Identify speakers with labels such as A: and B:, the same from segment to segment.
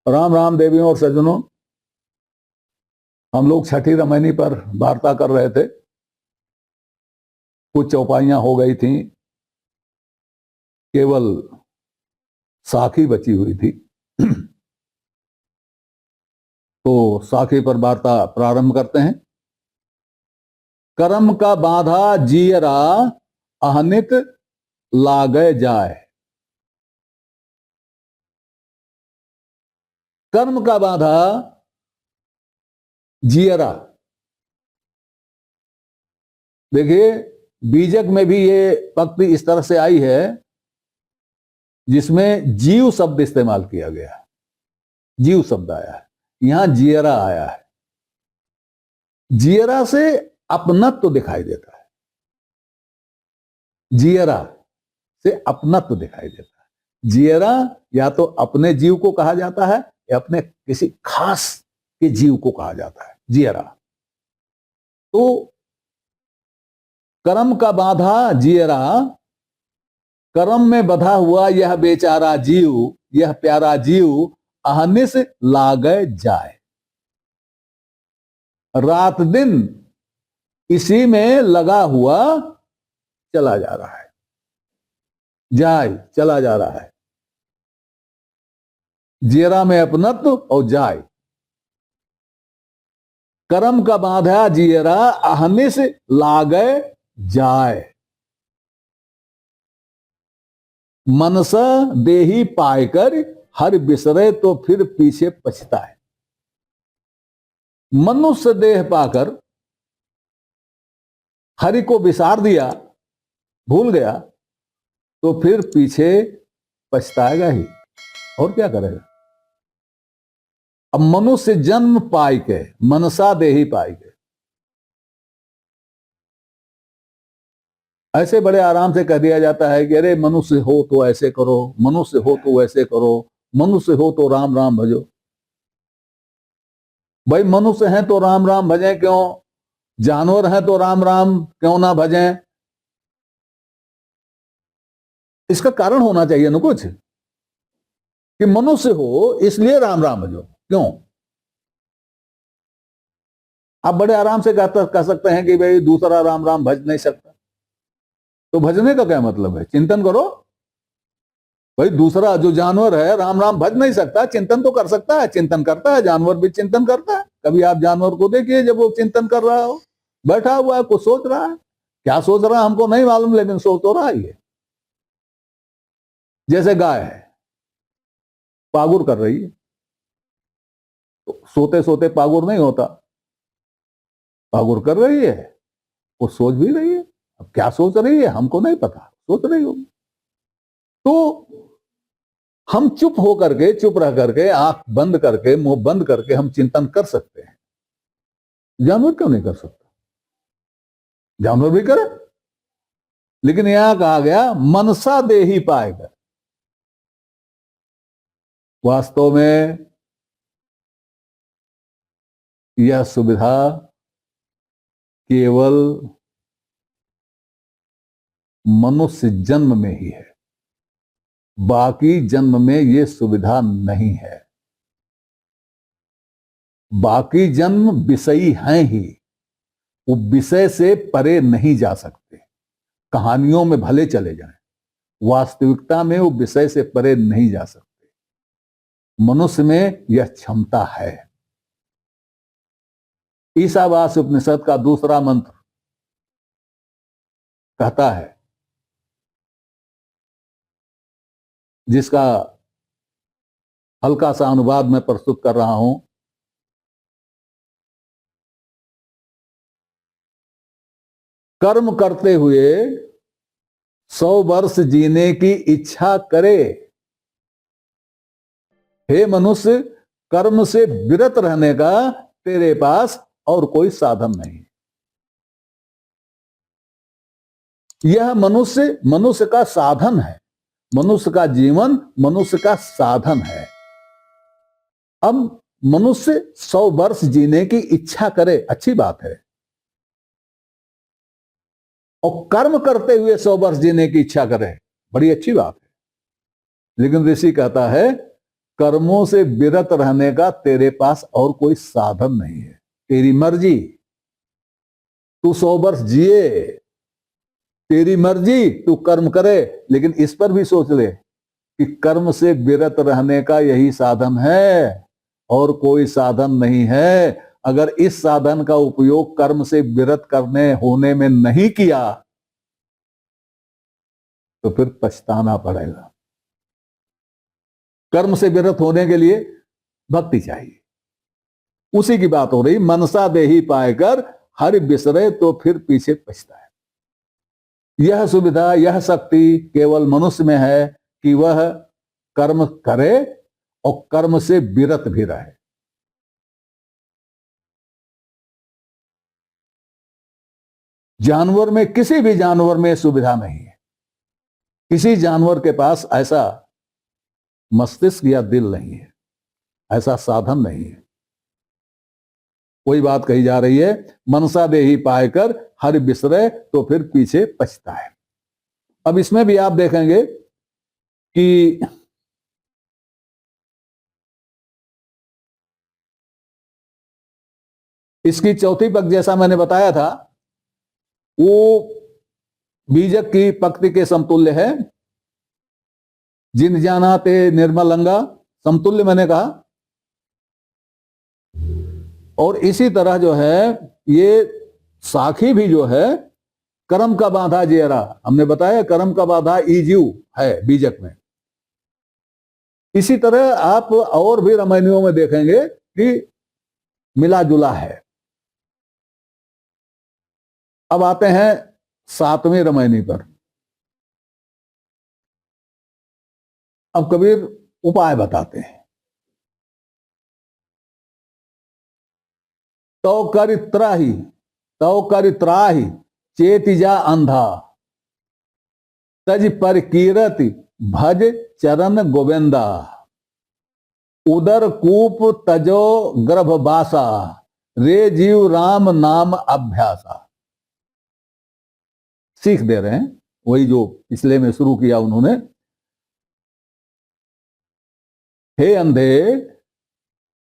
A: राम राम देवियों और सज्जनों, हम लोग छठी रमैनी पर वार्ता कर रहे थे। कुछ चौपाइयां हो गई थी, केवल साखी बची हुई थी। तो साखी पर वार्ता प्रारंभ करते हैं। कर्म का बांधा जियरा अहनित लागे जाए। कर्म का बांधा जियरा, देखिए बीजक में भी ये पंक्ति इस तरह से आई है जिसमें जीव शब्द इस्तेमाल किया गया है। जीव शब्द आया है, यहां जियरा आया है। जियरा से अपनत्व तो दिखाई देता है, जियरा से अपनत्व तो दिखाई देता है। जियरा या तो अपने जीव को कहा जाता है या अपने किसी खास के जीव को कहा जाता है जियरा। तो कर्म का बांधा जियरा, कर्म में बधा हुआ यह बेचारा जीव, यह प्यारा जीव अहनिस लागे जाए। रात दिन इसी में लगा हुआ चला जा रहा है, जाए चला जा रहा है। जियरा में अपनत्व और जाए। कर्म का बांधा जियरा अहनिस लागे जाए। मनसा देही पायकर हर बिसरे तो फिर पीछे पछताए। मनुष्य देह पाकर हरि को विसार दिया, भूल गया, तो फिर पीछे पछताएगा ही, और क्या करेगा। अब मनुष्य जन्म पाई के, मनसा देही पाई के, ऐसे बड़े आराम से कह दिया जाता है कि अरे मनुष्य हो तो ऐसे करो, मनुष्य हो तो वैसे करो, मनुष्य हो तो राम राम भजो। भाई मनुष्य हैं तो राम राम भजें क्यों, जानवर हैं तो राम राम क्यों ना भजें। इसका कारण होना चाहिए ना कुछ, कि मनुष्य हो इसलिए राम राम भजो। क्यों? आप बड़े आराम से कह सकते हैं कि भाई दूसरा राम राम भज नहीं सकता, तो भजने का क्या मतलब है? चिंतन करो। भाई दूसरा जो जानवर है राम राम भज नहीं सकता, चिंतन तो कर सकता है, चिंतन करता है, जानवर भी चिंतन करता है। कभी आप जानवर को देखिए जब वो चिंतन कर रहा हो, बैठा हुआ है, कुछ सोच रहा है। क्या सोच रहा है हमको नहीं मालूम, लेकिन सोच तो रहा ही है। जैसे गाय है, पागुर कर रही है, तो सोते सोते पागुर नहीं होता, पागुर कर रही है, वो सोच भी रही है। अब क्या सोच रही है हमको नहीं पता, सोच रही होगी। तो हम चुप हो करके, चुप रह करके, आंख बंद करके, मुंह बंद करके हम चिंतन कर सकते हैं। जानवर क्यों नहीं कर सकता? जानवर भी करे, लेकिन यहां कहा गया मनसा देही पाएगा। वास्तव में यह सुविधा केवल मनुष्य जन्म में ही है, बाकी जन्म में यह सुविधा नहीं है। बाकी जन्म विषयी हैं ही, वो विषय से परे नहीं जा सकते। कहानियों में भले चले जाएं, वास्तविकता में वो विषय से परे नहीं जा सकते। मनुष्य में यह क्षमता है। ईशावास्य उपनिषद का दूसरा मंत्र कहता है, जिसका हल्का सा अनुवाद मैं प्रस्तुत कर रहा हूं। कर्म करते हुए 100 वर्ष जीने की इच्छा करे। हे मनुष्य, कर्म से विरत रहने का तेरे पास और कोई साधन नहीं। यह मनुष्य का साधन है, मनुष्य का जीवन मनुष्य का साधन है। अब मनुष्य 100 वर्ष जीने की इच्छा करे, अच्छी बात है, और कर्म करते हुए 100 वर्ष जीने की इच्छा करे, बड़ी अच्छी बात है। लेकिन ऋषि कहता है कर्मों से विरत रहने का तेरे पास और कोई साधन नहीं है। तेरी मर्जी, तू 100 वर्ष जिए, तेरी मर्जी, तू कर्म करे, लेकिन इस पर भी सोच ले कि कर्म से विरत रहने का यही साधन है और कोई साधन नहीं है। अगर इस साधन का उपयोग कर्म से विरत करने होने में नहीं किया तो फिर पछताना पड़ेगा। कर्म से विरत होने के लिए भक्ति चाहिए। उसी की बात हो रही, मनसा देही पाएकर हरि बिसरे तो फिर पीछे पछताए। यह सुविधा, यह शक्ति केवल मनुष्य में है कि वह कर्म करे और कर्म से विरत भी रहे। जानवर में, किसी भी जानवर में सुविधा नहीं है। किसी जानवर के पास ऐसा मस्तिष्क या दिल नहीं है, ऐसा साधन नहीं है। कोई बात कही जा रही है, मनसा देही पाएकर हरि बिसरे तो फिर पीछे पछताए। अब इसमें भी आप देखेंगे कि इसकी चौथी पक्ष जैसा मैंने बताया था, वो बीजक की पंक्ति के समतुल्य है। जिन जानाते निर्मलंगा, समतुल्य मैंने कहा। और इसी तरह जो है ये साखी भी जो है, कर्म का बाधा जेरा, हमने बताया कर्म का बाधा ईजीव है बीजक में। इसी तरह आप और भी रामायणियों में देखेंगे कि मिला जुला है। अब आते हैं 7वें रामायणी पर। अब कबीर उपाय बताते हैं। तो कर त्राही चेतिजा अंधा, तज पर कीरत भज चरण गोविंदा, उदर कूप तजो गर्भवासा, रे जीव राम नाम अभ्यासा। सीख दे रहे हैं, वही जो पिछले में शुरू किया उन्होंने। हे अंधे,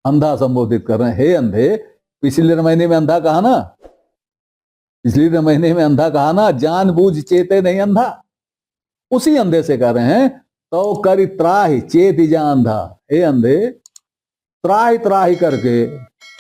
A: अंधा संबोधित कर रहे हैं, हे अंधे। पिछले महीने में अंधा कहा ना, पिछले महीने में अंधा कहा ना, जानबूझ चेते नहीं अंधा, उसी अंधे से कह रहे हैं। तो कर त्राही चेत जा अंधा, हे अंधे त्राही त्राही करके,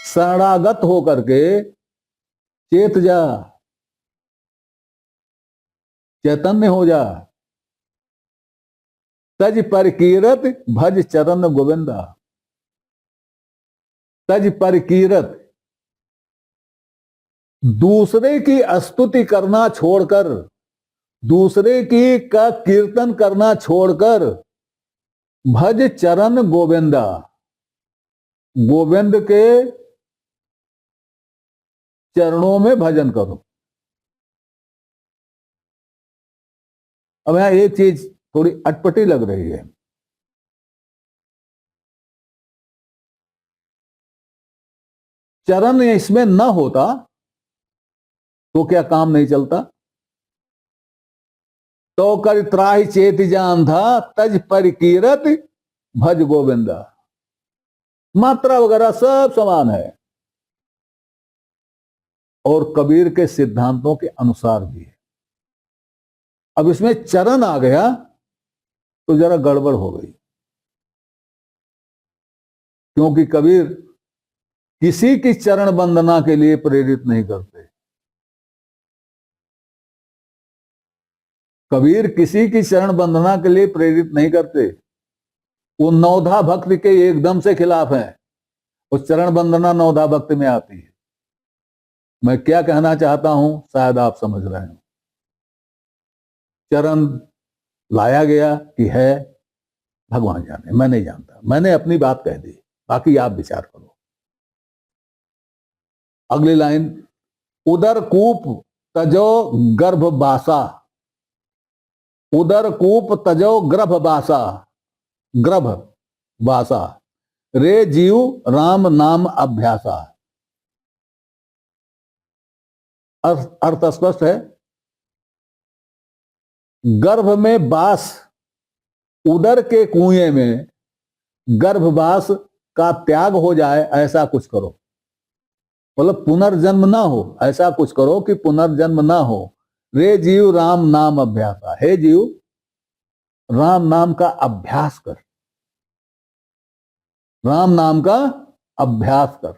A: शरणागत हो करके चेत जा, चैतन्य हो जा। तज पर कीरत भज चरण गोविंदा। तज पर कीरत, दूसरे की स्तुति करना छोड़कर, दूसरे की का कीर्तन करना छोड़कर, भज चरण गोविंदा, गोविंद के चरणों में भजन करो। अब यहां एक चीज थोड़ी अटपटी लग रही है। चरण इसमें न होता तो क्या काम नहीं चलता। तो कर त्राही चेत जान था, तज पर कीरत भज गोविंदा। मात्रा वगैरह सब समान है और कबीर के सिद्धांतों के अनुसार भी है। अब इसमें चरण आ गया तो जरा गड़बड़ हो गई, क्योंकि कबीर किसी की चरण वंदना के लिए प्रेरित नहीं करते। कबीर किसी की चरण वंदना के लिए प्रेरित नहीं करते। वो नौधा भक्ति के एकदम से खिलाफ है। उस चरण वंदना नौधा भक्ति में आती है। मैं क्या कहना चाहता हूं शायद आप समझ रहे हो। चरण लाया गया कि है, भगवान जाने, मैं नहीं जानता। मैंने अपनी बात कह दी, बाकी आप विचार करो। अगली लाइन, उदर कूप तजो गर्भवासा। उदर कूप तजो गर्भवासा, गर्भवासा, रे जीव राम नाम अभ्यासा। अर्थ स्पष्ट है। गर्भ में बास, उदर के कुएं में गर्भवास का त्याग हो जाए, ऐसा कुछ करो। मतलब पुनर्जन्म ना हो, ऐसा कुछ करो कि पुनर्जन्म ना हो। रे जीव राम नाम अभ्यास, हे जीव राम नाम का अभ्यास कर, राम नाम का अभ्यास कर।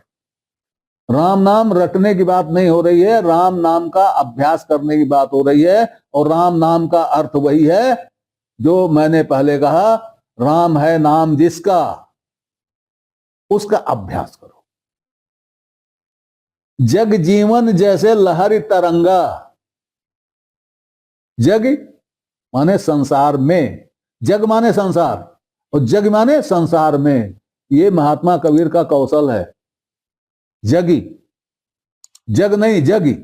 A: राम नाम रटने की बात नहीं हो रही है, राम नाम का अभ्यास करने की बात हो रही है। और राम नाम का अर्थ वही है जो मैंने पहले कहा, राम है नाम जिसका, उसका अभ्यास करो। जग जीवन जैसे लहरी तरंगा, जग माने संसार में, जग माने संसार और जग माने संसार में। ये महात्मा कबीर का कौशल है। जगी, जग नहीं जगी,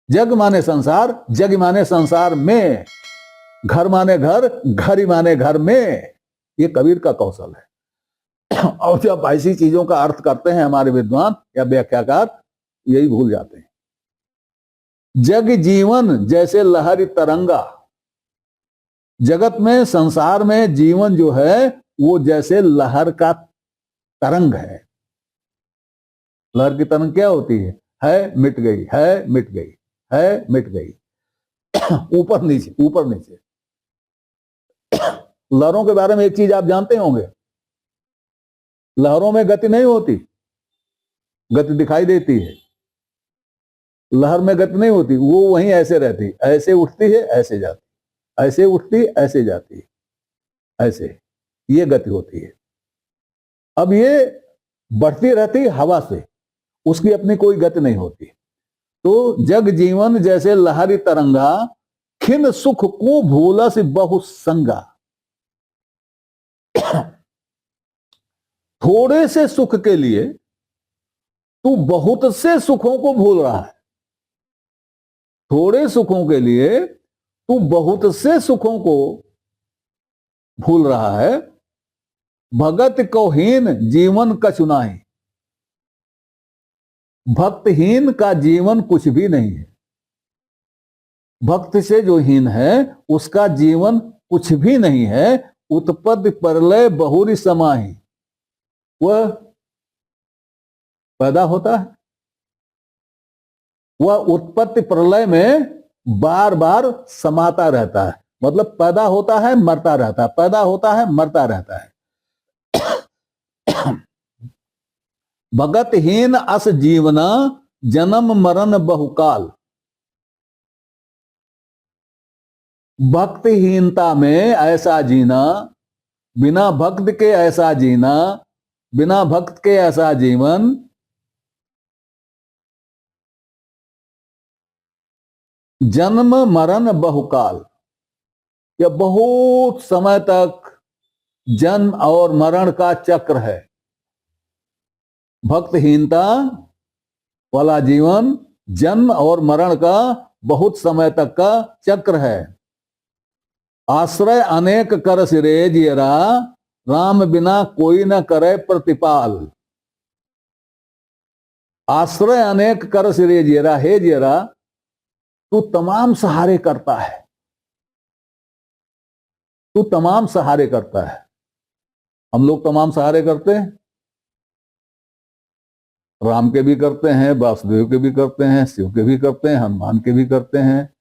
A: जग माने संसार, जग माने संसार में, घर माने घर, घर ही माने घर में। ये कबीर का कौशल है। और जब ऐसी चीजों का अर्थ करते हैं हमारे विद्वान या व्याख्याकार, यही भूल जाते हैं। जग जीवन जैसे लहरी तरंगा, जगत में संसार में जीवन जो है वो जैसे लहर का तरंग है। लहर की तरंग क्या होती है मिट गई, है मिट गई, है मिट गई, ऊपर नीचे ऊपर नीचे। लहरों के बारे में एक चीज आप जानते होंगे, लहरों में गति नहीं होती, गति दिखाई देती है। लहर में गति नहीं होती, वो वहीं ऐसे रहती, ऐसे उठती है ऐसे जाती, ऐसे उठती ऐसे जाती, ऐसे, ये गति होती है। अब ये बढ़ती रहती हवा से, उसकी अपनी कोई गति नहीं होती। तो जग जीवन जैसे लहरी तरंगा, खिन सुख को भूला से बहु संगा। थोड़े से सुख के लिए तू बहुत से सुखों को भूल रहा है। थोड़े सुखों के लिए तू बहुत से सुखों को भूल रहा है। भगत को हीन जीवन कछु नाही, भक्तहीन का जीवन कुछ भी नहीं है। भक्त से जो हीन है उसका जीवन कुछ भी नहीं है। उत्पत्ति प्रलय बहुरी समाही, वह पैदा होता है, वह उत्पत्ति प्रलय में बार बार समाता रहता है। मतलब पैदा होता है मरता रहता है, पैदा होता है मरता रहता है। भगतहीन अस जीवना जन्म मरण बहुकाल। भक्तिहीनता में ऐसा जीना, बिना भक्त के ऐसा जीना, बिना भक्त के ऐसा जीवन, जन्म मरण बहुकाल, यह बहुत समय तक जन्म और मरण का चक्र है। भक्तहीनता वाला जीवन जन्म और मरण का बहुत समय तक का चक्र है। आश्रय अनेक कर सिरे जियरा, राम बिना कोई न करे प्रतिपाल। आश्रय अनेक कर सिरे जियरा, हे जियरा तू तमाम सहारे करता है, तू तमाम सहारे करता है। हम लोग तमाम सहारे करते हैं, राम के भी करते हैं, वासुदेव के भी करते हैं, शिव के भी करते हैं, हनुमान के भी करते हैं,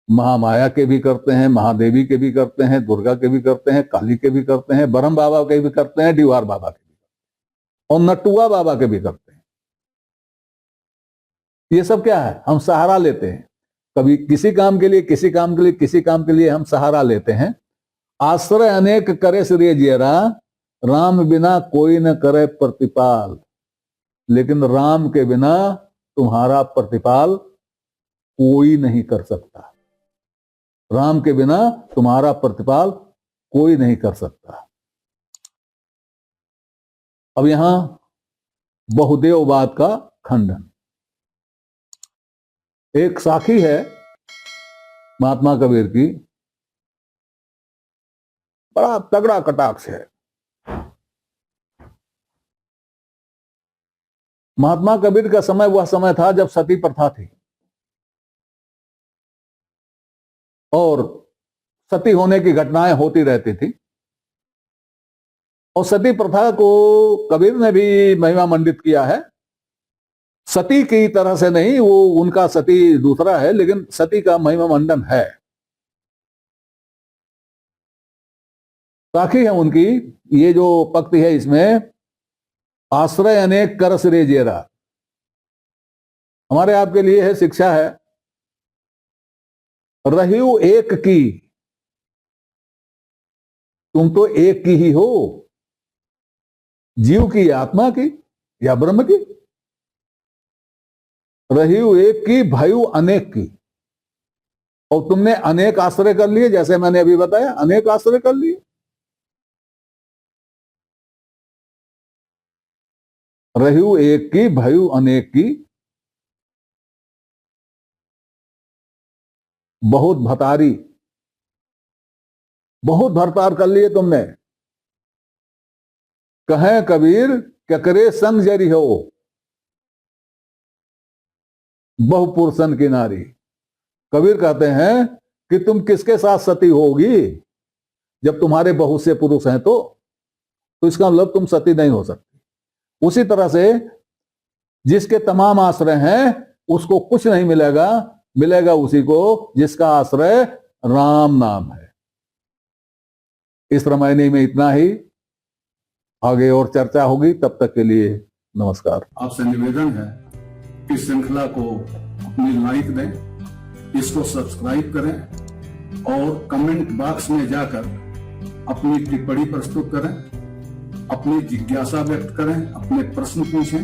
A: महामाया के भी करते हैं, महादेवी के भी करते हैं, दुर्गा के भी करते हैं, काली के भी करते हैं, ब्रह्म बाबा के भी करते हैं, डिवार बाबा के भी करते हैं और नटुआ बाबा के भी करते हैं। ये सब क्या है? हम सहारा लेते हैं। कभी किसी काम के लिए, किसी काम के लिए, किसी काम के लिए हम सहारा लेते हैं। आश्रय अनेक करे श्री जियरा, राम बिना कोई न करे प्रतिपाल। लेकिन राम के बिना तुम्हारा प्रतिपाल कोई नहीं कर सकता। राम के बिना तुम्हारा प्रतिपाल कोई नहीं कर सकता। अब यहां बहुदेववाद का खंडन। एक साखी है महात्मा कबीर की, बड़ा तगड़ा कटाक्ष है। महात्मा कबीर का समय वह समय था जब सती प्रथा थी और सती होने की घटनाएं होती रहती थी। और सती प्रथा को कबीर ने भी महिमा मंडित किया है। सती की तरह से नहीं, वो उनका सती दूसरा है, लेकिन सती का महिमा मंडन है। साखी है उनकी ये जो पंक्ति है, इसमें आश्रय अनेक करस रे जेरा, हमारे आपके लिए है, शिक्षा है। रहियो एक की, तुम तो एक की ही हो, जीव की, आत्मा की या ब्रह्म की। रहियो एक की, भयु अनेक की, और तुमने अनेक आश्रय कर लिए, जैसे मैंने अभी बताया, अनेक आश्रय कर लिए। रहियो एक की, भयु अनेक की, बहुत भतारी, बहुत भरतार कर लिए तुमने। कहें कबीर ककरे संग जरी हो, बहुपुरुषन की नारी। कबीर कहते हैं कि तुम किसके साथ सती होगी, जब तुम्हारे बहुत से पुरुष हैं तो इसका मतलब तुम सती नहीं हो सकती। उसी तरह से जिसके तमाम आश्रय हैं उसको कुछ नहीं मिलेगा, मिलेगा उसी को जिसका आश्रय राम नाम है। इस रामायणी में इतना ही, आगे और चर्चा होगी। तब तक के लिए नमस्कार।
B: आपसे निवेदन है कि श्रृंखला को अपनी लाइक दें, इसको सब्सक्राइब करें और कमेंट बॉक्स में जाकर अपनी टिप्पणी प्रस्तुत करें, अपनी जिज्ञासा व्यक्त करें, अपने प्रश्न पूछें।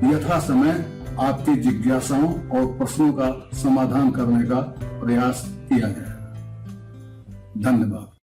B: यथा समय आपकी जिज्ञासाओं और प्रश्नों का समाधान करने का प्रयास किया जाए। धन्यवाद।